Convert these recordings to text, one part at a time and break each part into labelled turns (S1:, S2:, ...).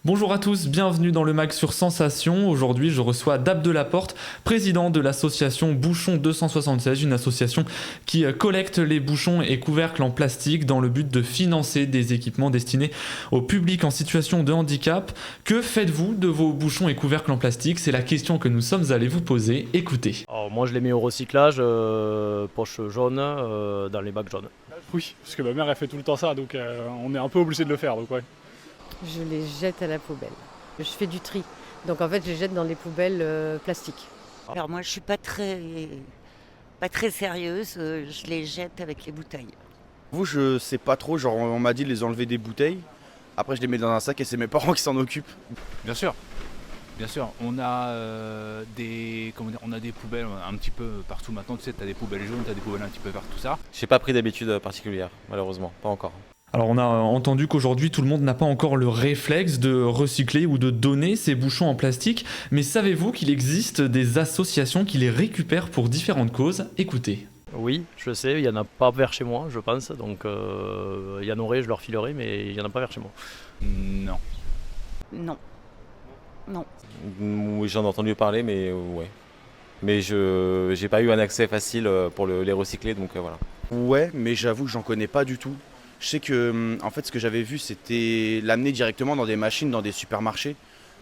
S1: Bonjour à tous, bienvenue dans le mag sur Sensation. Aujourd'hui, je reçois Dab Delaporte, président de l'association Bouchon 276, une association qui collecte les bouchons et couvercles en plastique dans le but de financer des équipements destinés au public en situation de handicap. Que faites-vous de vos bouchons et couvercles en plastique? C'est la question que nous sommes allés vous poser. Écoutez.
S2: Alors moi je les mets au recyclage, poche jaune, dans les bacs jaunes.
S3: Oui, parce que ma mère elle fait tout le temps ça, donc on est un peu obligé de le faire. Donc ouais.
S4: Je les jette à la poubelle. Je fais du tri. Donc en fait, je les jette dans les poubelles plastiques.
S5: Alors moi, je suis pas très sérieuse. Je les jette avec les bouteilles.
S6: Vous, je sais pas trop. Genre, on m'a dit de les enlever des bouteilles. Après, je les mets dans un sac et c'est mes parents qui s'en occupent.
S7: Bien sûr. On a des poubelles un petit peu partout maintenant. Tu sais, t'as des poubelles jaunes, t'as des poubelles un petit peu partout ça.
S8: J'ai pas pris d'habitude particulière, malheureusement, pas encore.
S1: Alors on a entendu qu'aujourd'hui tout le monde n'a pas encore le réflexe de recycler ou de donner ces bouchons en plastique, mais savez-vous qu'il existe des associations qui les récupèrent pour différentes causes? Écoutez.
S2: Oui, je sais, il n'y en a pas vers chez moi, je pense. Donc il y en aurait, je leur filerai, mais il n'y en a pas vers chez moi.
S7: Non.
S5: Non.
S8: Oui, j'en ai entendu parler, mais ouais. Mais j'ai pas eu un accès facile pour les recycler, donc voilà.
S6: Ouais, mais j'avoue que j'en connais pas du tout. Je sais que, en fait, ce que j'avais vu, c'était l'amener directement dans des machines, dans des supermarchés.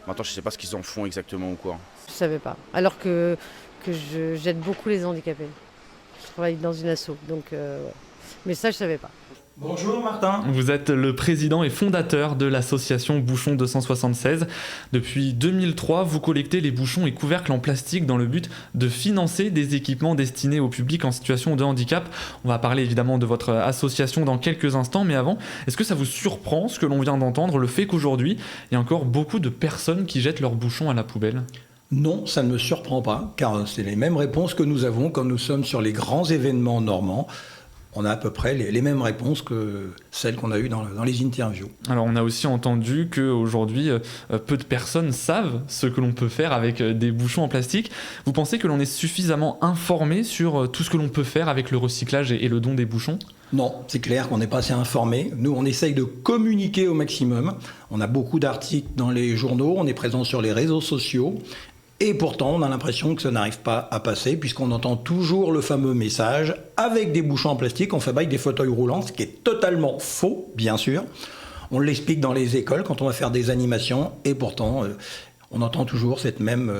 S6: Maintenant, je sais pas ce qu'ils en font exactement ou quoi.
S4: Je savais pas. Alors que je jette beaucoup les handicapés. Je travaille dans une asso, donc ouais. Mais ça, je savais pas.
S9: Bonjour Martin.
S1: Vous êtes le président et fondateur de l'association Bouchon 276. Depuis 2003, vous collectez les bouchons et couvercles en plastique dans le but de financer des équipements destinés au public en situation de handicap. On va parler évidemment de votre association dans quelques instants, mais avant, est-ce que ça vous surprend ce que l'on vient d'entendre, le fait qu'aujourd'hui, il y a encore beaucoup de personnes qui jettent leurs bouchons à la poubelle ?
S9: Non, ça ne me surprend pas, car c'est les mêmes réponses que nous avons quand nous sommes sur les grands événements normands. On a à peu près les mêmes réponses que celles qu'on a eues dans les interviews.
S1: Alors on a aussi entendu qu'aujourd'hui, peu de personnes savent ce que l'on peut faire avec des bouchons en plastique. Vous pensez que l'on est suffisamment informé sur tout ce que l'on peut faire avec le recyclage et le don des bouchons ?
S9: Non, c'est clair qu'on n'est pas assez informé. Nous, on essaye de communiquer au maximum. On a beaucoup d'articles dans les journaux, on est présent sur les réseaux sociaux. Et pourtant, on a l'impression que ça n'arrive pas à passer, puisqu'on entend toujours le fameux message « Avec des bouchons en plastique, on fabrique des fauteuils roulants », ce qui est totalement faux, bien sûr. On l'explique dans les écoles quand on va faire des animations, et pourtant, on entend toujours cette même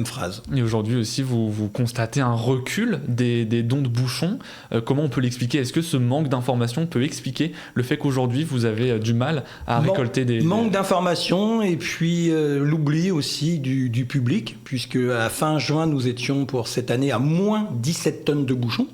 S9: phrase.
S1: Et aujourd'hui aussi, vous constatez un recul des dons de bouchons. Comment on peut l'expliquer? Est-ce que ce manque d'information peut expliquer le fait qu'aujourd'hui, vous avez du mal à récolter des...
S9: Manque d'information et puis l'oubli aussi du public, puisque à fin juin, nous étions pour cette année à moins 17 tonnes de bouchons.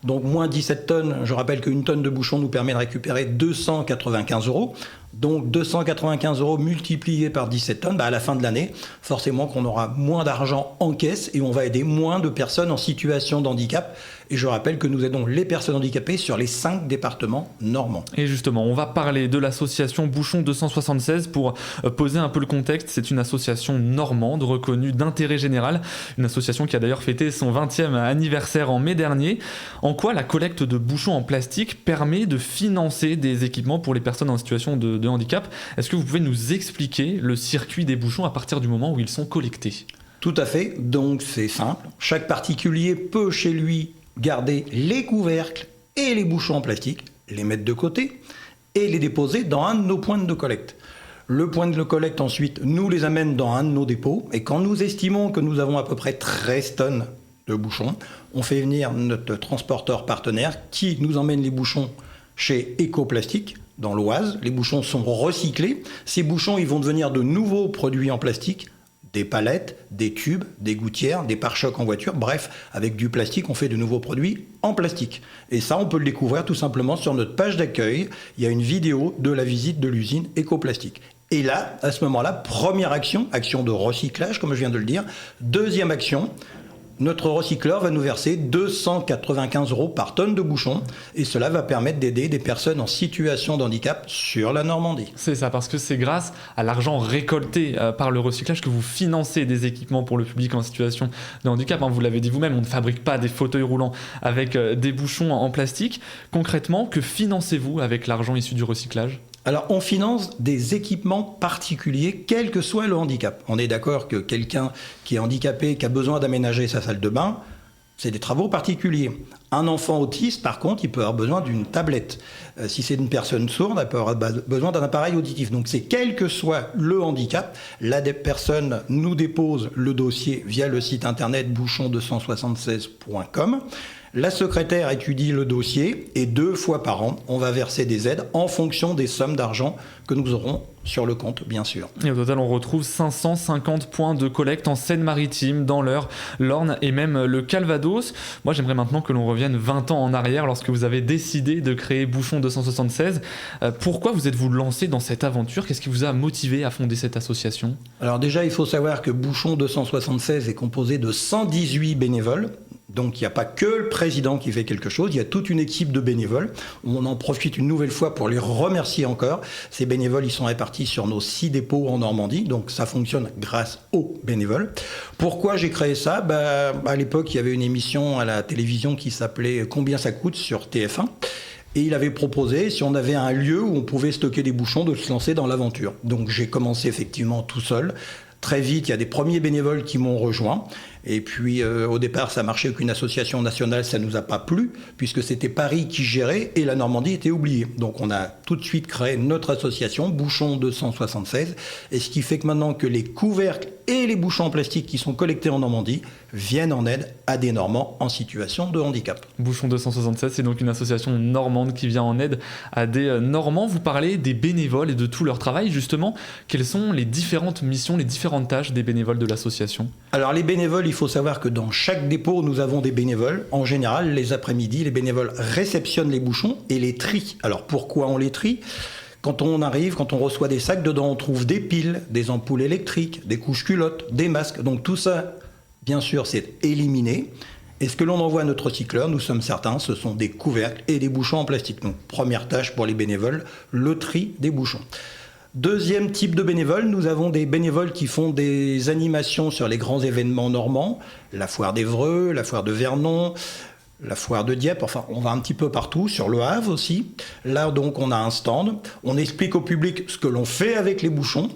S9: Donc moins 17 tonnes, je rappelle qu'une tonne de bouchons nous permet de récupérer 295 €. Donc 295 € multipliés par 17 tonnes, à la fin de l'année, forcément qu'on aura moins d'argent en caisse et on va aider moins de personnes en situation de handicap. Et je rappelle que nous aidons les personnes handicapées sur les 5 départements normands.
S1: Et justement, on va parler de l'association Bouchon 276 pour poser un peu le contexte. C'est une association normande reconnue d'intérêt général, une association qui a d'ailleurs fêté son 20e anniversaire en mai dernier. En quoi la collecte de bouchons en plastique permet de financer des équipements pour les personnes en situation de handicap? Est-ce que vous pouvez nous expliquer le circuit des bouchons à partir du moment où ils sont collectés?
S9: Tout à fait, donc c'est simple. Chaque particulier peut chez lui garder les couvercles et les bouchons en plastique, les mettre de côté et les déposer dans un de nos points de collecte. Le point de collecte ensuite nous les amène dans un de nos dépôts et quand nous estimons que nous avons à peu près 13 tonnes de bouchons, on fait venir notre transporteur partenaire qui nous emmène les bouchons chez Ecoplastique dans l'Oise. Les bouchons sont recyclés. Ces bouchons ils vont devenir de nouveaux produits en plastique, des palettes, des tubes, des gouttières, des pare-chocs en voiture. Bref, avec du plastique, on fait de nouveaux produits en plastique. Et ça, on peut le découvrir tout simplement sur notre page d'accueil. Il y a une vidéo de la visite de l'usine Ecoplastique. Et là, à ce moment-là, première action de recyclage, comme je viens de le dire. Deuxième action, notre recycleur va nous verser 295 € par tonne de bouchons et cela va permettre d'aider des personnes en situation de handicap sur la Normandie.
S1: C'est ça, parce que c'est grâce à l'argent récolté par le recyclage que vous financez des équipements pour le public en situation de handicap. Vous l'avez dit vous-même, on ne fabrique pas des fauteuils roulants avec des bouchons en plastique. Concrètement, que financez-vous avec l'argent issu du recyclage ?
S9: Alors, on finance des équipements particuliers, quel que soit le handicap. On est d'accord que quelqu'un qui est handicapé, qui a besoin d'aménager sa salle de bain, c'est des travaux particuliers. Un enfant autiste, par contre, il peut avoir besoin d'une tablette. Si c'est une personne sourde, elle peut avoir besoin d'un appareil auditif. Donc, c'est quel que soit le handicap, la personne nous dépose le dossier via le site internet bouchon276.com. La secrétaire étudie le dossier et 2 fois par an, on va verser des aides en fonction des sommes d'argent que nous aurons sur le compte, bien sûr.
S1: Et au total, on retrouve 550 points de collecte en Seine-Maritime, dans l'Eure, l'Orne et même le Calvados. Moi, j'aimerais maintenant que l'on revienne 20 ans en arrière lorsque vous avez décidé de créer Bouchon 276. Pourquoi vous êtes-vous lancé dans cette aventure ? Qu'est-ce qui vous a motivé à fonder cette association ?
S9: Alors déjà, il faut savoir que Bouchon 276 est composé de 118 bénévoles. Donc il n'y a pas que le président qui fait quelque chose, il y a toute une équipe de bénévoles. On en profite une nouvelle fois pour les remercier encore. Ces bénévoles, ils sont répartis sur nos 6 dépôts en Normandie, donc ça fonctionne grâce aux bénévoles. Pourquoi j'ai créé ça ? À l'époque, il y avait une émission à la télévision qui s'appelait « Combien ça coûte ?» sur TF1. Et il avait proposé, si on avait un lieu où on pouvait stocker des bouchons, de se lancer dans l'aventure. Donc j'ai commencé effectivement tout seul. Très vite, il y a des premiers bénévoles qui m'ont rejoint. Et puis, au départ, ça marchait avec une association nationale, ça ne nous a pas plu, puisque c'était Paris qui gérait et la Normandie était oubliée. Donc, on a tout de suite créé notre association, Bouchon 276, et ce qui fait que maintenant que les couvercles et les bouchons en plastique qui sont collectés en Normandie viennent en aide à des Normands en situation de handicap.
S1: Bouchon 276, c'est donc une association normande qui vient en aide à des Normands. Vous parlez des bénévoles et de tout leur travail, justement. Quelles sont les différentes missions, les différentes tâches des bénévoles de l'association ?
S9: Alors, les bénévoles, il faut savoir que dans chaque dépôt, nous avons des bénévoles. En général, les après-midi, les bénévoles réceptionnent les bouchons et les trient. Alors, pourquoi on les trie ? Quand on arrive, quand on reçoit des sacs, dedans, on trouve des piles, des ampoules électriques, des couches culottes, des masques. Donc, tout ça, bien sûr, c'est éliminé. Et ce que l'on envoie à notre recycleur, nous sommes certains, ce sont des couvercles et des bouchons en plastique. Donc, première tâche pour les bénévoles, le tri des bouchons. Deuxième type de bénévoles, nous avons des bénévoles qui font des animations sur les grands événements normands, la foire d'Évreux, la foire de Vernon, la foire de Dieppe, enfin on va un petit peu partout, sur le Havre aussi. Là donc on a un stand, on explique au public ce que l'on fait avec les bouchons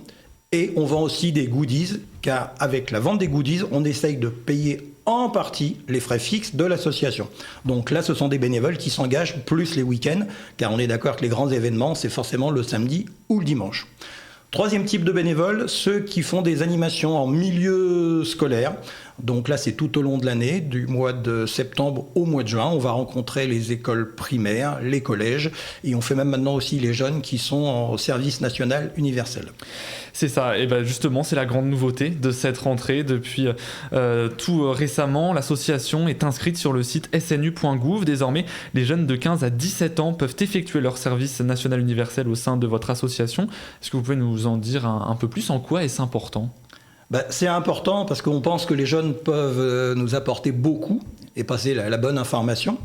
S9: et on vend aussi des goodies, car avec la vente des goodies, on essaye de payer en partie les frais fixes de l'association. Donc là, ce sont des bénévoles qui s'engagent plus les week-ends, car on est d'accord que les grands événements, c'est forcément le samedi ou le dimanche. Troisième type de bénévoles, ceux qui font des animations en milieu scolaire. Donc là, c'est tout au long de l'année, du mois de septembre au mois de juin. On va rencontrer les écoles primaires, les collèges, et on fait même maintenant aussi les jeunes qui sont au service national universel.
S1: C'est ça, et bien justement, c'est la grande nouveauté de cette rentrée. Depuis tout récemment, l'association est inscrite sur le site snu.gouv. Désormais, les jeunes de 15 à 17 ans peuvent effectuer leur service national universel au sein de votre association. Est-ce que vous pouvez nous en dire un peu plus ? En quoi est-ce important ?
S9: C'est important parce qu'on pense que les jeunes peuvent nous apporter beaucoup et passer la bonne information.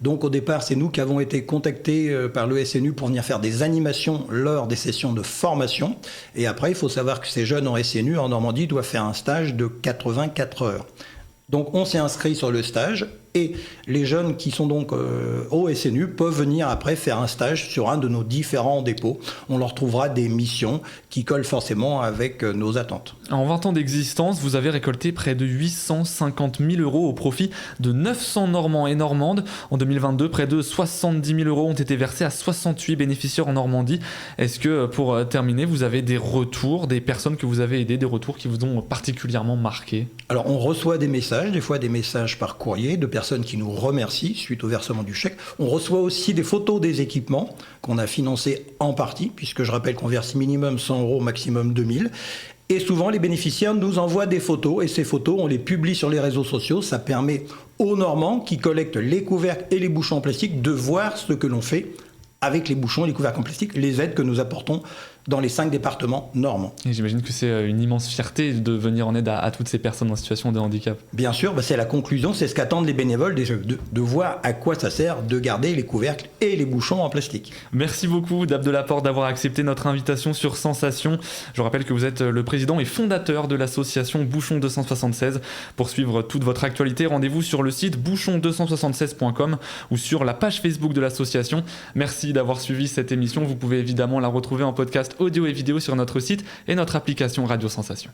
S9: Donc au départ, c'est nous qui avons été contactés par le SNU pour venir faire des animations lors des sessions de formation. Et après, il faut savoir que ces jeunes en SNU, en Normandie, doivent faire un stage de 84 heures. Donc on s'est inscrit sur le stage et les jeunes qui sont donc au SNU peuvent venir après faire un stage sur un de nos différents dépôts. On leur trouvera des missions qui collent forcément avec nos attentes.
S1: En 20 ans d'existence, vous avez récolté près de 850 000 euros au profit de 900 Normands et Normandes. En 2022, près de 70 000 euros ont été versés à 68 bénéficiaires en Normandie. Est-ce que, pour terminer, vous avez des retours, des personnes que vous avez aidées, des retours qui vous ont particulièrement marqué ?
S9: Alors on reçoit des messages, des fois des messages par courrier, de personnes qui nous remercient suite au versement du chèque. On reçoit aussi des photos des équipements qu'on a financés en partie, puisque je rappelle qu'on verse minimum 100 euros, maximum 2000. Et souvent, les bénéficiaires nous envoient des photos, et ces photos, on les publie sur les réseaux sociaux. Ça permet aux Normands qui collectent les couvercles et les bouchons en plastique de voir ce que l'on fait avec les bouchons et les couvercles en plastique, les aides que nous apportons dans les 5 départements normands.
S1: Et j'imagine que c'est une immense fierté de venir en aide à toutes ces personnes en situation de handicap.
S9: Bien sûr, c'est la conclusion, c'est ce qu'attendent les bénévoles, de voir à quoi ça sert de garder les couvercles et les bouchons en plastique.
S1: Merci beaucoup Dab de Laporte d'avoir accepté notre invitation sur Sensation. Je rappelle que vous êtes le président et fondateur de l'association Bouchon 276. Pour suivre toute votre actualité, rendez-vous sur le site bouchon276.com ou sur la page Facebook de l'association. Merci d'avoir suivi cette émission. Vous pouvez évidemment la retrouver en podcast audio et vidéo sur notre site et notre application Radio Sensation.